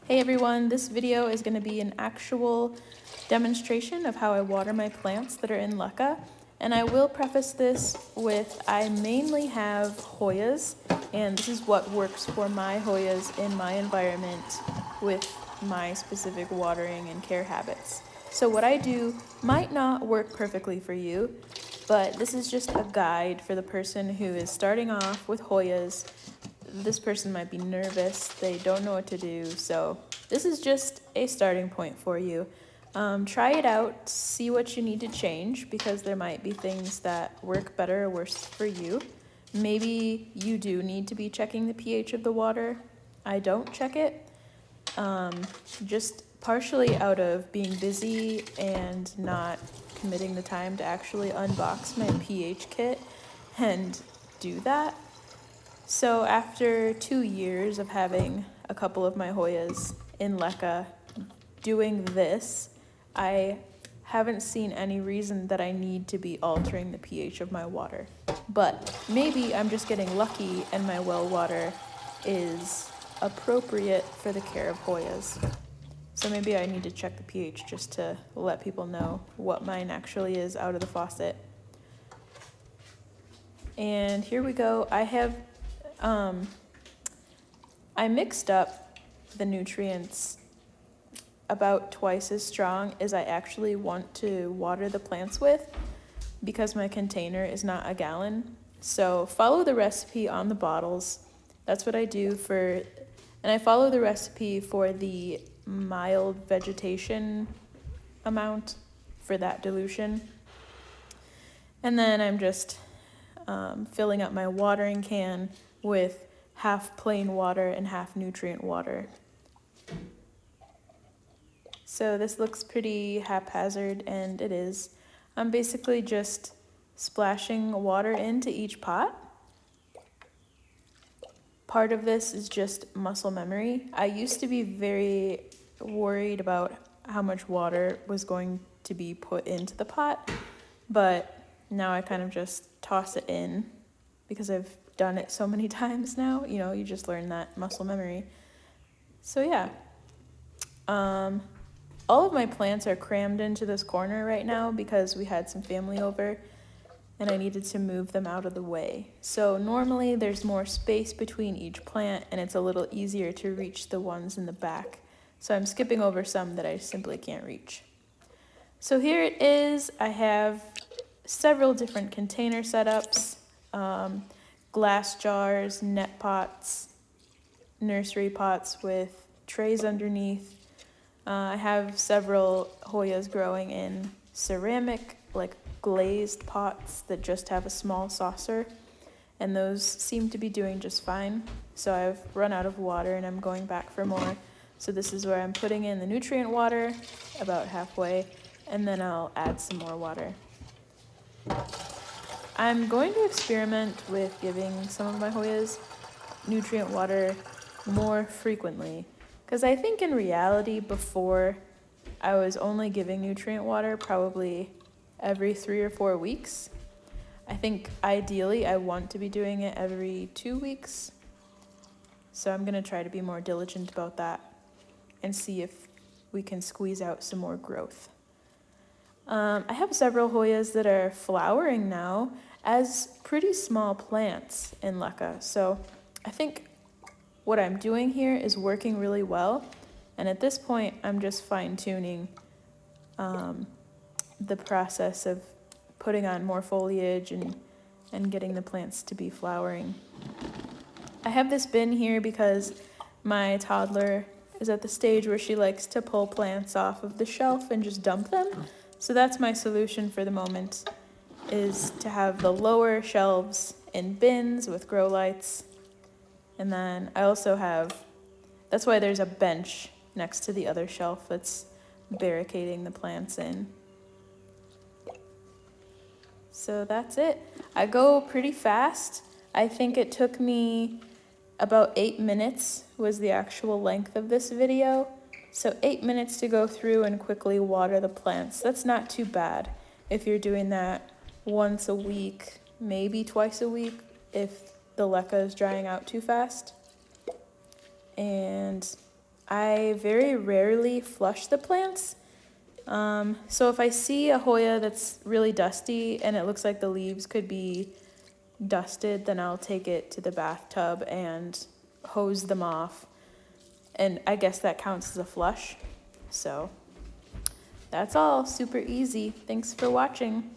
Hey everyone, this video is going to be an actual demonstration of how I water my plants that are in LECA. And I will preface this with I mainly have Hoyas, and this is what works for my Hoyas in my environment with my specific watering and care habits. So what I do might not work perfectly for you, but this is just a guide for the person who is starting off with Hoyas. This person might be nervous, they don't know what to do, so this is just a starting point for you. Try it out, see what you need to change, because there might be things that work better or worse for you. Maybe you do need to be checking the pH of the water. I don't check it, just partially out of being busy and not committing the time to actually unbox my pH kit and do that. So after 2 years of having a couple of my Hoyas in LECA doing this, I haven't seen any reason that I need to be altering the pH of my water. But maybe I'm just getting lucky and my well water is appropriate for the care of Hoyas. So maybe I need to check the pH just to let people know what mine actually is out of the faucet. And here we go. I mixed up the nutrients about twice as strong as I actually want to water the plants with because my container is not a gallon. So follow the recipe on the bottles. That's what I do and I follow the recipe for the mild vegetation amount for that dilution. And then I'm just filling up my watering can with half plain water and half nutrient water. So this looks pretty haphazard, and it is. I'm basically just splashing water into each pot. Part of this is just muscle memory. I used to be very worried about how much water was going to be put into the pot, but now I kind of just toss it in because I've done it so many times now. You know, you just learn that muscle memory. So yeah. All of my plants are crammed into this corner right now because we had some family over and I needed to move them out of the way. So normally there's more space between each plant and it's a little easier to reach the ones in the back. So I'm skipping over some that I simply can't reach. So here it is. I have several different container setups, glass jars, net pots, nursery pots with trays underneath. I have several Hoyas growing in ceramic, like glazed pots that just have a small saucer, and those seem to be doing just fine. So I've run out of water and I'm going back for more. So this is where I'm putting in the nutrient water, about halfway, and then I'll add some more water. I'm going to experiment with giving some of my Hoyas nutrient water more frequently, because I think in reality before I was only giving nutrient water probably every 3 or 4 weeks. I think ideally I want to be doing it every 2 weeks. So I'm going to try to be more diligent about that and see if we can squeeze out some more growth. I have several Hoyas that are flowering now as pretty small plants in LECA. So I think what I'm doing here is working really well. And at this point, I'm just fine-tuning the process of putting on more foliage and getting the plants to be flowering. I have this bin here because my toddler is at the stage where she likes to pull plants off of the shelf and just dump them. So that's my solution for the moment, is to have the lower shelves in bins with grow lights. And then I also that's why there's a bench next to the other shelf that's barricading the plants in. So that's it. I go pretty fast. I think it took me about 8 minutes was the actual length of this video. So 8 minutes to go through and quickly water the plants. That's not too bad if you're doing that once a week, maybe twice a week if the LECA is drying out too fast. And I very rarely flush the plants. So if I see a Hoya that's really dusty and it looks like the leaves could be dusted, then I'll take it to the bathtub and hose them off. And I guess that counts as a flush. So that's all, super easy. Thanks for watching.